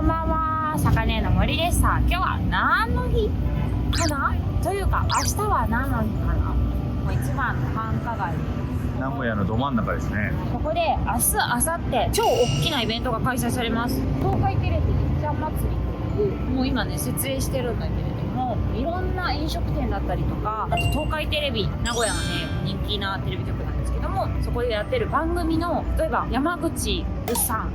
こんばんは、坂根の森です。さあ、今日は何の日かなというか、明日は何の日かな。もう一番の繁華街、名古屋のど真ん中ですね。ここで明日、明後日超大きなイベントが開催されます。東海テレビいっちゃん祭りという、もう今ね設営してるんだけれども、いろんな飲食店だったりとか、あと東海テレビ、名古屋のね人気なテレビ局なんですけども、そこでやってる番組の、例えば山口ぐっさん、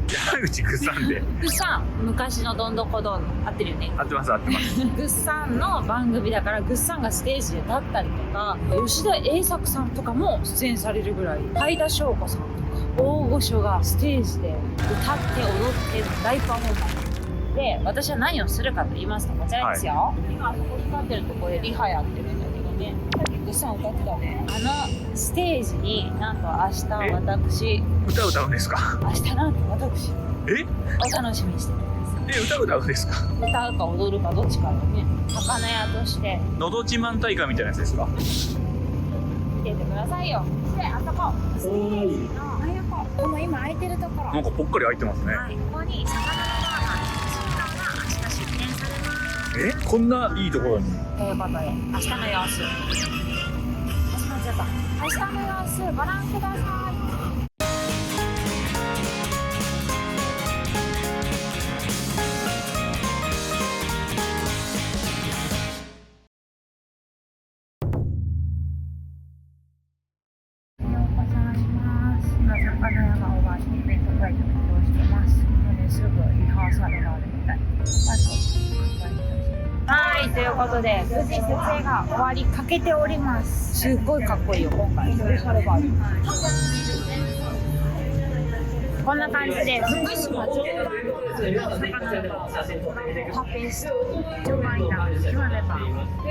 山口ぐっさんでぐっさん、昔のどんどこどん合ってるよね。合ってます合ってますぐっさんの番組だから、ぐっさんがステージで立ったりとか、吉田栄作さんとかも出演されるぐらい、海田翔子さんとか大御所がステージで歌って踊って大パフォーマンスで、私は何をするかと言いますと、こちらですよ、今ここ光ってるところでリハやってるんだけどね、さっきぐっさん歌ってたね。ステージになんと明日私歌うんですか？明日なんと私えお楽しみにしてるんです。歌うんですか？歌うか踊るかどっちかでね、魚屋としてのど自慢大会みたいなやつですか？見ててくださいよ。で、あそこステージのこの今空いてるところ、なんかぽっかり開いてますね。はい、ここに魚のバーガー新刊が明日出店されます。こんないいところに。ということで、明日の様子、間違った、明日の様子ご覧ください。はい、ということで無事設営が終わりかけております。すっごいかっこいいよ今回。こんな感じで福島常磐タペス常磐イラン島根パン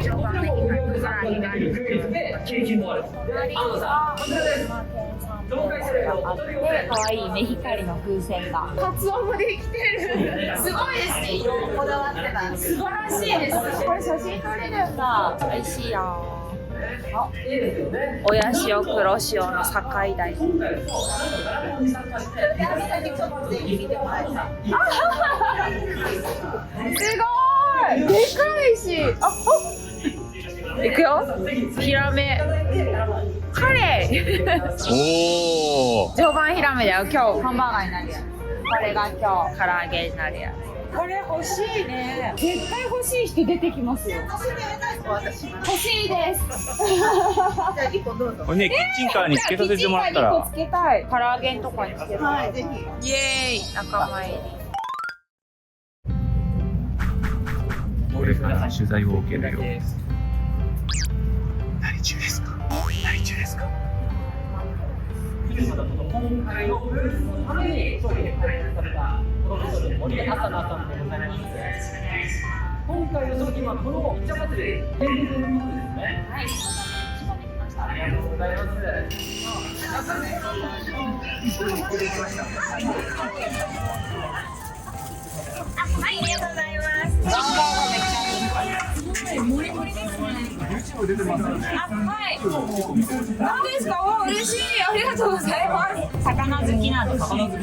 常磐メヒカリさらにガリかわいいメヒカリの風船が、カツオもできてる。すごいですね、色もこだわってた。素晴らしいです。これ写真撮れるんだ。美味しいよ。親潮黒潮の境台。すごい。でかいし。いくよ。ヒラメ。カレー。おお。常磐ヒラメだよ。今日ハンバーガーになるやつ。これが今日唐揚げになるやつ。これ欲しいね。絶対欲しい人出てきますよ。欲しいです。これね、キッチンカーにつけさせてもらったら。キッチンカーに1個つけたい。唐揚げのとこにつけたい。はい、ぜひ。イエーイ、仲間入り。これから取材を受けるようです。何中ですか？何中ですか？今回のブースのために商品で開発されたプロフェッショナル森朝菜さんでございます。今回の商品はこの一茶祭り限定というものですね。はい、仕込んできました。ありがとうございます。はい、ありがとうございます。モリモリですね。YouTube 出てますよね。はい。何ですか？嬉しい。ありがとうございます。魚好きなんです。魚好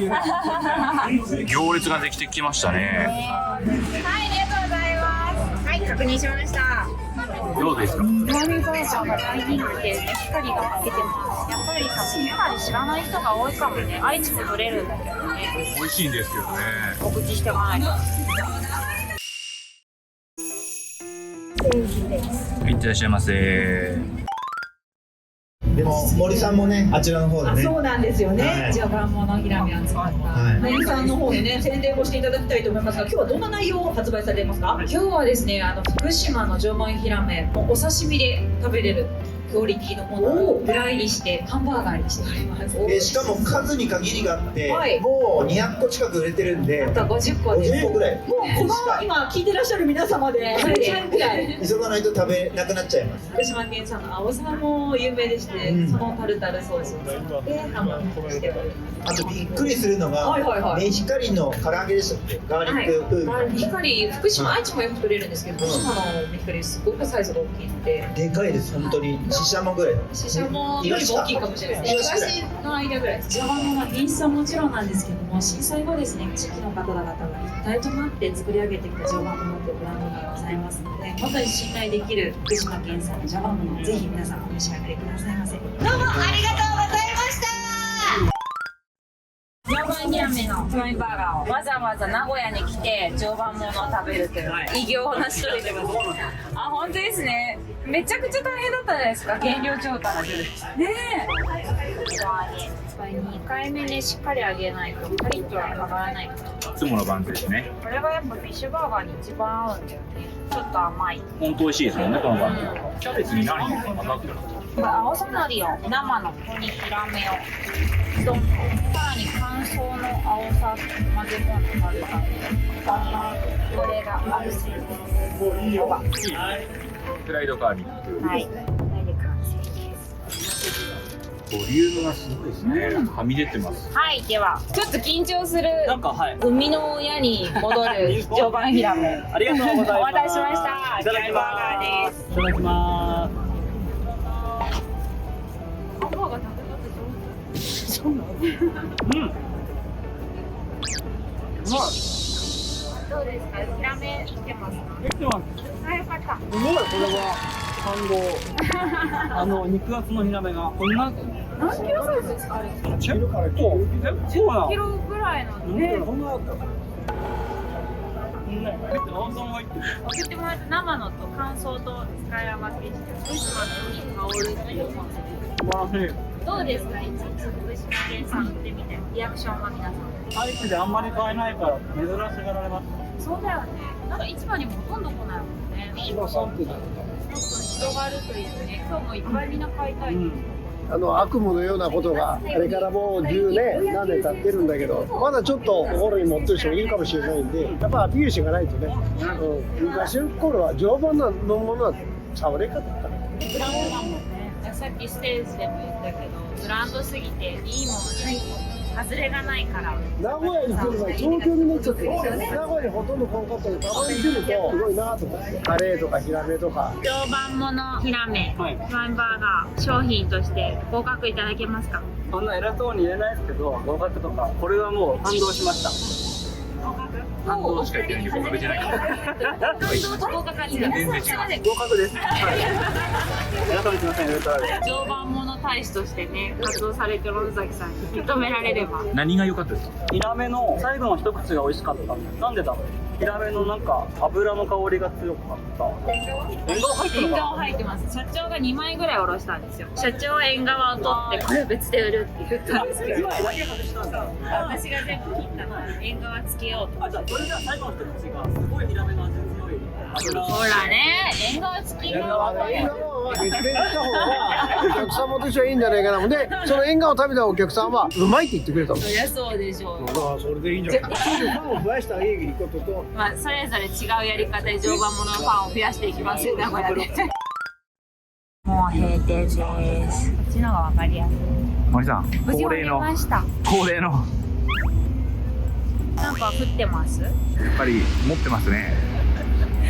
き。行列ができてきましたね。はい、ありがとうございます。はい、確認しました。どうですか？マミーバーガーが大人気で、光がつけてます。やっぱり光知らない人が多いかもね。愛知も取れるんだけどね。美味しいんですけどね。告知していかないと。いってらっしゃいませ。でも森さんもね、あちらの方でね。そうなんですよね。はい、じゃがんものヒラメを使った森さんの方でね、宣伝をしていただきたいと思いますが、今日はどんな内容を発売されますか？今日はですね、福島の常磐ヒラメお刺身で食べれるクオリティのものをフライにしてハンバーガーにしております。しかも数に限りがあって、はい、もう200個近く売れてるんで、あと50個です。50個ぐらい。もうこの今聞いてらっしゃる皆様で3くらい急がないと食べなくなっちゃいます。福島県産の青さも有名でして、そのタルタルソースを使ってハンバーガーにしております。あとびっくりするのが、メヒカリの唐揚げでしたっけ？ガーリック風味。メヒカリ、福島、愛知もよく取れるんですけど、福島のメヒカリすごくサイズが大きいので。でかいです、本当に。ちっシシャモぐらい。シシャモよりも大きいかもしれないです。イワシの間ぐらいです。ジャガイモは品質はもちろんなんですけども、震災後ですね、地域の方々が一体となって作り上げてきたジャガイモというブランドがございますので、本当に信頼できる福島県産のジャガイモをぜひ皆さんお召し上がりくださいませ。どうもありがとうございました。常磐ヒラメのフライバーガーをわざわざ名古屋に来て常磐ものを食べるという偉業を成し遂げてます。あ、本当ですね。めちゃくちゃ大変だったじゃないですか、原料調達ねえ。2回目でしっかり揚げないとカリッとは揚がらない。いつものバンズですね。これがやっぱフィッシュバーガーに一番合うんだよね。ちょっと甘い。本当美味しいですもんね、このバンズ。キャベツに何入れるかなってる。青さのりを生のここにヒラメをドンと、さらに乾燥の青さ混ぜ込んで食べたんで、これがアルセンフライドガーリック。はい、これで完成です。ボリュームがすごいですね。はみ出てます。はい、ではちょっと緊張するなんかはい。生みの親に戻る常磐ヒラメ。ありがとうございます。お待たせしました。いただきフライバーガーです。いただきまハンバーガー食べ方上手。そうなの？す。うん。うまい。どうですか？ヒラメ生きてますか？できてます。あ、よかった。すごいこれは感動。肉厚のヒラメがこんな何キロサイズですか？結構なキロぐらいなんで。そんなだった青さも入ってる。送ってもらった生のと乾燥と使い分けして福島の海に香るというコンセプト。素晴らしい。どうですか？一日福島県産売ってみてリアクションは皆さん。愛知であんまり買えないから珍しがられます。そうだよね。なんか市場にもほとんど来ないもんね。今3分だ。もっと広がるというね。今日もいっぱいみんな買いたい。悪夢のようなことがあれからもう10年何年経ってるんだけど、まだちょっと心に持ってる人もいるかもしれないんで、やっぱアピールしていかないとね、昔の頃は常磐のものは触れ方だったから。ブランドだもんね。さっきステージでも言ったけど、ブランドすぎていいものない外れがないから。名古屋に来る前、東京に乗っちゃって、名古屋にほとんど来なかったけど、たまに来るとすごいなと思って、カレーとかヒラメとか。常磐ものヒラメ、はいフライバーガー商品として合格いただけますか？そんな偉そうに言えないですけど、合格とか、これはもう感動しました。感動しか言ってないんで合格じゃない。感動と合格は違う。すいません。合格です。はい。皆さんすみません、常磐もの大使としてね活動されてる野崎さんに認められれば。何が良かったですか？ヒラメの最後の一口が美味しかった。なんでだろう。ヒラメのなんか油の香りが強かった。縁側入ってるのか縁側入ってます。社長が2枚ぐらいおろしたんですよ。社長は縁側を取ってこれ別で売るって言ったんですけど、今だけ外したんだ。私が全部切ったので縁側つけようと。あ、じゃあそれじゃあ最後の一口がすごいヒラメの味強い。ほらね、縁側つけよう。縁側は別で行った方がお客様としてはいいんじゃないかな。で、その縁側を食べたお客さんはうまいって言ってくれたの。そりゃそうでしょう。だからそれでいいんじゃないか。ファンを増やしてあげることと、まあそれぞれ違うやり方で常磐もののファンを増やしていきますよ、名古屋で。もう閉店です。こっちの方が分かりやすい。森さん、無事終わりました。恒例のなんか降ってます？やっぱり持ってますね。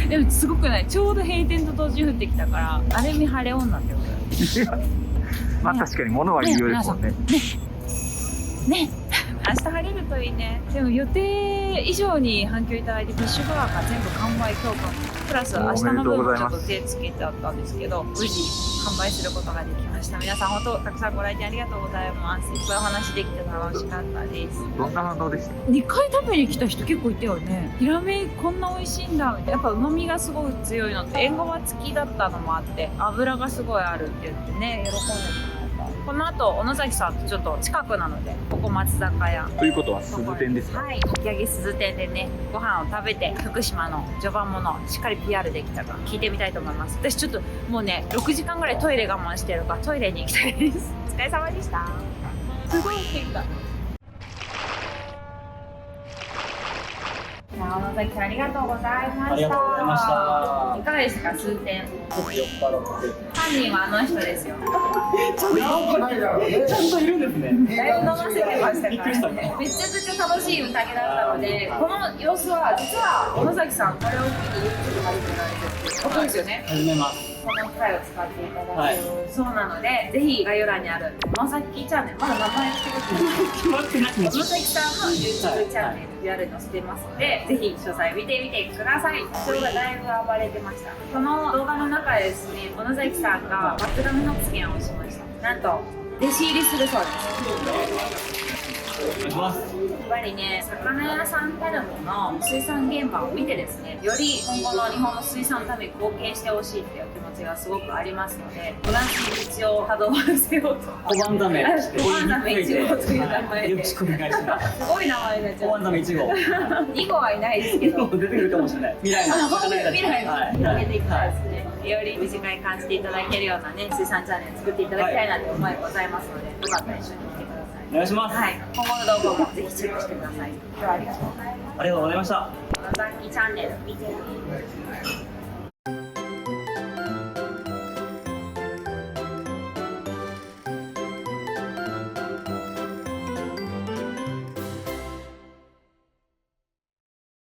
でもすごくない？ちょうど閉店と同時に降ってきたから、ある意味晴れ女ってことだよ。まあ確かに物は言いようですもんね。ね、明日晴れるといいね。でも予定以上に反響いただいて、フィッシュバーガー全部完売強化プラス明日の分もちょっと手つけてあったんですけど、無事販売することができました。皆さん本当たくさんご来店ありがとうございます。いっぱいお話できて楽しかったです。どんな反応でした？ 2回食べに来た人結構いたよね。ヒラメこんな美味しいんだみたいな。やっぱ旨味がすごい強いのと縁側付きだったのもあって、油がすごいあるって言ってね、喜んでもらえた。この後小野崎さんとちょっと近くなので、ここ松坂屋ということは鈴店ですか？はい、かき揚げ鈴店でね、ご飯を食べて福島の序盤ものをしっかり PR できたか聞いてみたいと思います。私ちょっともうね6時間ぐらいトイレ我慢してるからトイレに行きたいです。お疲れ様でした。すごい変だ。小野崎さんありがとうございました。ありがとうございました。いかがですか、数点。酔っ払って。犯人はあの人ですよ。ちゃんといるんですね。だいぶ飲ませてましたびっからくりしたね。めちゃくちゃ楽しい宴だったので、この様子は実は小野崎さんこれを見て YouTube 始められてるってことですよね。始めます。この機械を使っていただけるそうなので、ぜひ概要欄にある野崎チャンネル、まだ名前を決まってない野崎さんの YouTube チャンネルやるのしてますので、ぜひ詳細見てみてください。人がだいぶ暴れてました。この動画の中でですね、野崎さんがバッドダム発言をしました。なんと弟子入りするそうです。やっぱりね、魚屋さんたるもの水産現場を見てですね、より今後の日本の水産のために貢献してほしいっていう気持ちがすごくありますので、同じ道をたどらせようと。小判ザメ小判ザメ1号という名前で。よろしくお願いします。すごい名前になっちゃう。小判ザメ1号。2号はいないですけど。出てくるかもしれない。未来の本当に未来はいを広げていきたいですね。より身近に感じていただけるようなね、水産チャンネル作っていただきたいなという思いがございますので、よかったら一緒に見てください。お願いします。はい、今後の動画もぜひチェックしてください。今日はありがとうございます。ありがとうございました。野崎チャンネル見てね。